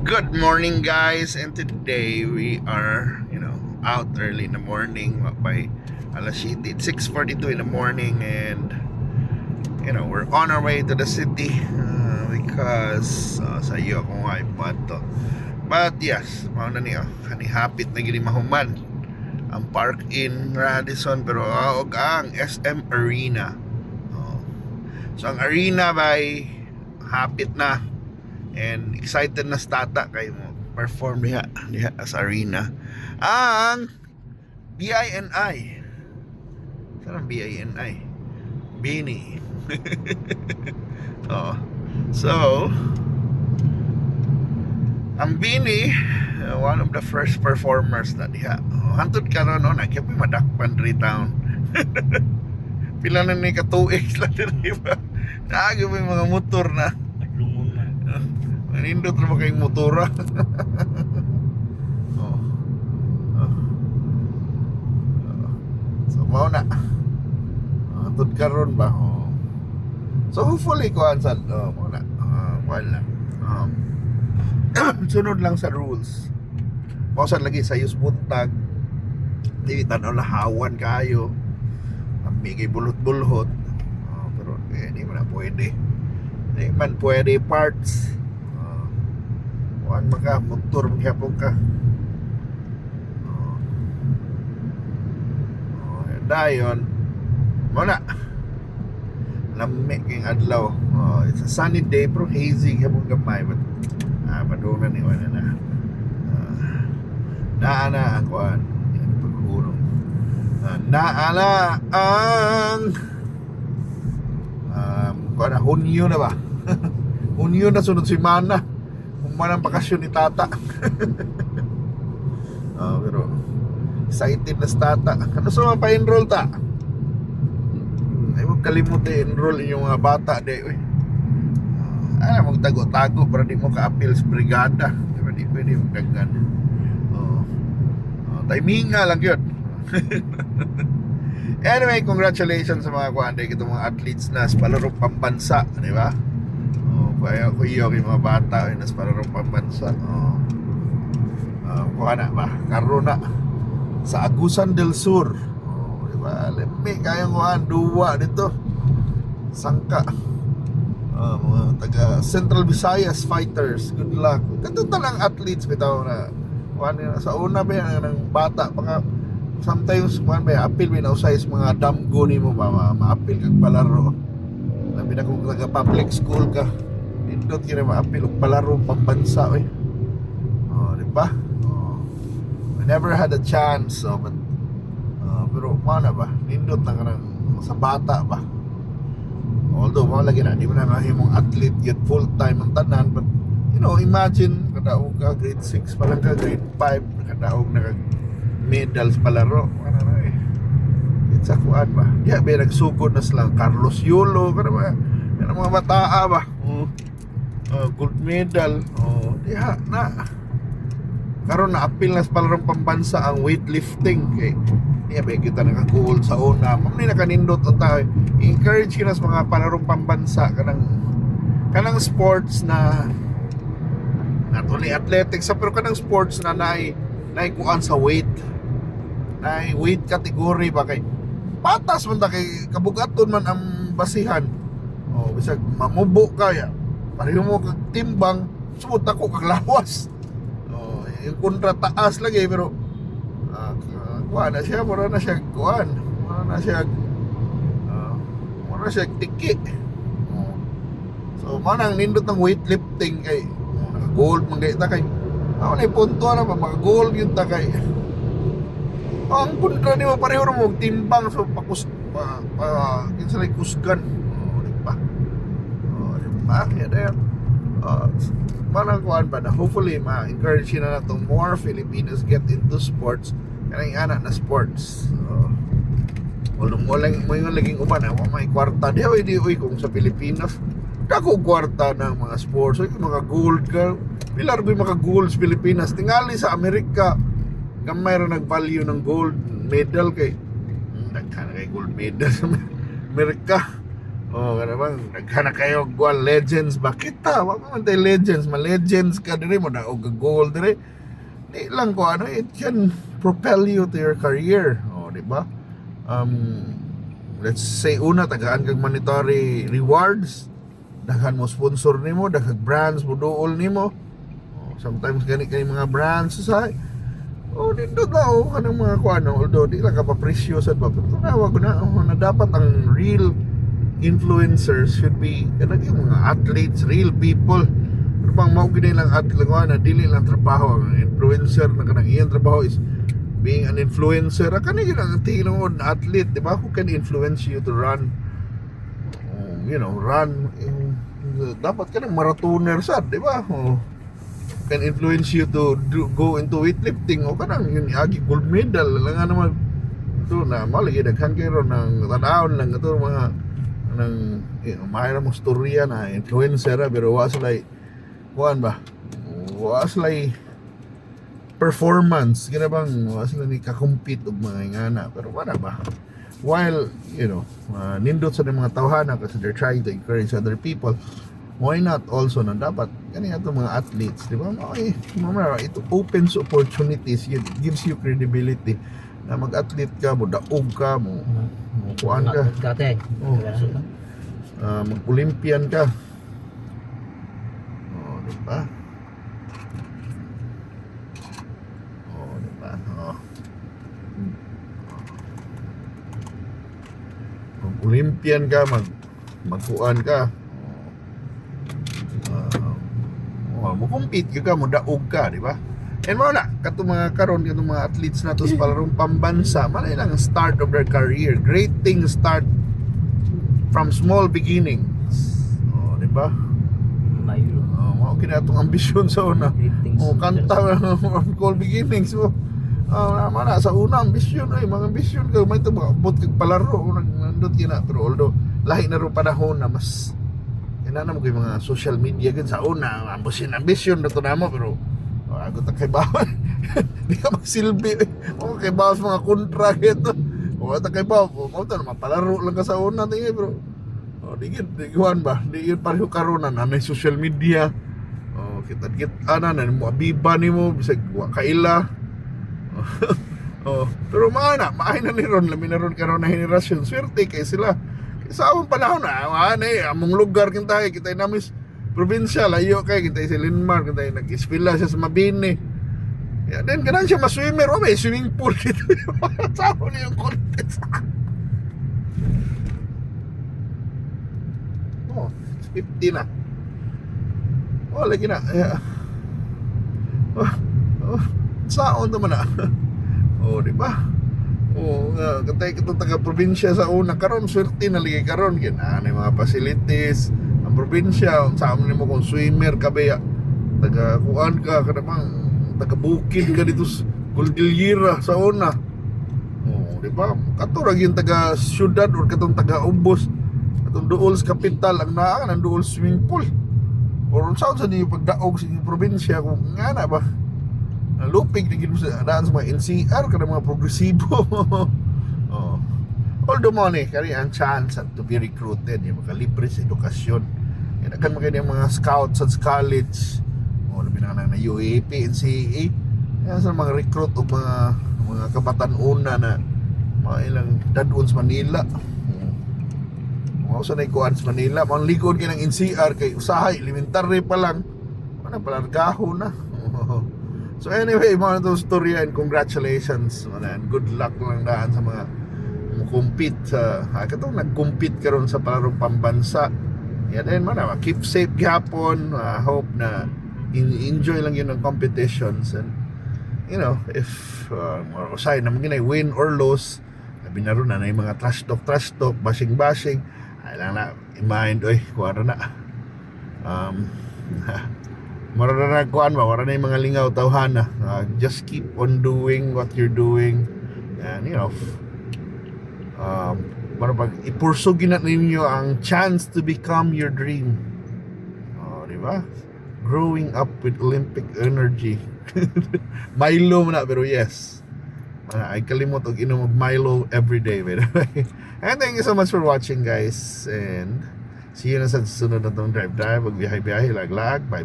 Good morning, guys, and today we are, out early in the morning by alas 7, it's 6:42 in the morning, and we're on our way to the city because sa iyo akong iPad to. But yes, mauna niyo, kanihapit na gini mahuman ang Park in Radisson, pero og ang SM Arena. So ang arena by hapit na, and excited na stata kay mo perform diha sa arena ang BINI. Saan ang BINI? Bini. So ang Bini, one of the first performers na diha. Hantod karon nagyapon madakpan diri town. Pila na ni ka-2x lang diri ba? Naagi mo yung mga motor na. Naglumon na. Manindot na ba kayong motora? So, mao na. Tud karon ba? So, hopefully, kuhan sa... mao na. Kuhan lang. Sunod lang sa rules. Mao sa lagi sa yus buntag. Di tanaw lahawan kayo. Bigay bulot-bulhot. Pero hindi mo na pwede. Hindi man pwede parts. Kuhan maka motor maghapon ka. Dayon muna lamig yung adlaw. It's a sunny day pero hazy hapon gamay, but padunan ni wala na. Naana ang kuhan paghulong. Naala ang kuhan na Hunyo na ba? Hunyo na sunod semana. Humanang bakasyon ni tata. Pero excited na sa tata. Ano sa mga pa-enroll ta? Ay mo kalimutin enroll yung mga bata de. Magtago-tago para di mo ka-appeal sa brigada. Diba di pwede mo kagan. Timing nga lang yun. Anyway, congratulations sa mga kuhanday kitong mga athletes na sa palarong pambansa, di ba? Kaya kuyo yung mga bata ay nas palarong pambansa. Kuha na ba? Karoon na sa Agusan del Sur. Diba? Lemay kayang kuhaan duwa dito. Sangka. Mga taga Central Visayas Fighters. Good luck. Katutan ang athletes bitaw na kuhaan na sa una ba yan ng bata baka sometimes kuhaan ba appeal may nausay sa mga damgo ni mo ba ma-appeal kag palaro. Labi na kung taga public school ka. Nindot kira ma-appeal og palaro pambansa eh. Diba? Never had a chance, but pero mana ba nindot lang kanang sa bata ba, although mo lagi na di mo na mahimong athlete yet full time ang tanan, but imagine kadaog ka grade 6 pa lang ka, grade 5 kadaog na medals palaro, ano na it's a kuan ba diya ba nagsugod na sila Carlos Yulo kada ba yan ang mga bataa ba, gold medal, diya na karon na appeal na sa palarong pambansa ang weightlifting kay niya ba kita naka-gold sa una mamni nakanindot ang tao. Encourage kita sa mga palarong pambansa kanang sports na not only athletics pero kanang sports na naikuan sa weight category ba kay patas man ta kay kabugaton man ang basihan bisag mamubo kaya pareho mo kag timbang sumot ako kag lawas. Yung kontra taas lagi pero kuha na siya, mura na siya kuhan, mura na siya tiki. So manang nindot ng weightlifting kay gold man kay ta kay na punto na ba mga gold yun ta kay ang kontra ni mo pareho mo timbang so kinsa lay kusgan. Diba kaya dayon manang kuhan ba na hopefully ma-encourage na itong more Filipinos get into sports kanang anak na sports. Although mo yung laging uban may kwarta di kung sa Pilipinas dako kwarta ng mga sports mga gold ka pilar ba mga gold sa Pilipinas tingali sa Amerika gamay ra nag-value ng gold medal kay nagkana kay gold medal sa Amerika. Oh, kada bang naghanap kayo goal legends ba kita? Wa man tay legends, ma-legends ka diri mo na og goal diri. Di lang ko ano, it can propel you to your career. Oh, di ba? Let's say una tagaan kag monetary rewards. Daghan mo sponsor nimo, daghang brands mo duol nimo. Oh, sometimes gani kay mga brands sa dito daw kanang mga kuano, although di lang ka pa-presyo sad ba. Pero tawag ko na dapat ang real influencers should be kanang yung mga athletes, real people. Pero bang mao gid lang athlete ko na dili lang trabaho ang influencer na kanang iyang trabaho is being an influencer. Kani gid ang tinuod na athlete, di ba? Who can influence you to run, run dapat ka ng marathoner sad, di ba? Can influence you to go into weightlifting o kanang yun agi gold medal lang nga naman ito na malagi daghan kayo ng tanawon lang ito mga nang mahira mo storya na influencer pero wa sila kuan ba wa sila performance kina bang wa sila ni ka-compete og mga ingana pero wala ba while nindot sa mga tawhana kasi they're trying to encourage other people, why not also na dapat kani ato mga athletes, di ba? Okay, it opens opportunities, it gives you credibility na mag-athlete ka mo, daog ka mo, kuan ka, mag-Olympian ka, di ba? Di ba? Mag-Olympian ka, magkuan ka, mo-compete ka mo, daog ka, di ba? And wala, katong mga karon katong mga athletes na to sa palarong pambansa, malay lang start of their career. Great things start from small beginnings. Di ba? Mayro. Mao kinatong ambisyon sa una. Kanta from small beginnings mo. Mana sa una ambisyon ay mga ambisyon ka may tumabot kag palaro nandot kina pero although lahi na ro panahon na mas kinana mo kay mga social media gid sa una ambisyon na to namo pero ako ta kay bawal di ka magsilbi kay bawal mga kontra gito ta kay bawal mo ta mapalaro lang ka sa una tingay bro di kuan ba di yun pareho karon na may social media kita ana na mo abiba nimo bisag wa kaila pero maayo na ni ron lamin na ron karon na henerasyon swerte kay sila sa among panahon na among lugar kita namis probinsya layo kay kita sa Linmar kita nag-eskwela siya sa Mabini then ganan siya ma-swimmer may swimming pool dito sa ako na yung contest 50 na lagi na saon to man na di ba katay kitong taga-probinsya sa una karon swerte na lagi karon kinaan mga facilities ang probinsya sa amin mo kung swimmer ka ba taga-kuan ka kadamang taga-bukid ka dito sa Cordillera sa una di ba katurag yung taga-syudad or katong taga-ubos katong duol sa kapital ang naa ng duol swimming pool or saan sa niyo pagdaog sa probinsya kung nga na ba lupig digin mo sa daan sa mga NCR kada mga progresibo although mo ni kari ang chance to be recruited yung makalibre sa edukasyon akan maganda yung mga scouts at college labi na UAP, NCAA sa mga recruit o mga kabataan una na mga ilang dadun sa Manila sa naikuan sa Manila mga likod ka ng NCR kay usahay elementary pa lang palargaho na so anyway, mga itong storya and congratulations and good luck lang daan sa mga compete sa katong nag-compete karon sa palarong pambansa then keep safe gapon hope na enjoy lang yun ng competitions and if usay naman ginay win or loss labi na ron na yung mga trash talk bashing ay lang na i-mind kuwara na marana kuan ba wala na yung mga lingaw tawhana just keep on doing what you're doing and pag ipursugin na ninyo ang chance to become your dream di ba growing up with Olympic energy Milo na pero yes Ay kalimot og inom og Milo every day, by the way. And thank you so much for watching, guys. And see you na sa sunod na tong drive-drive. Pag biyahe-biyahe, lag-lag. Bye.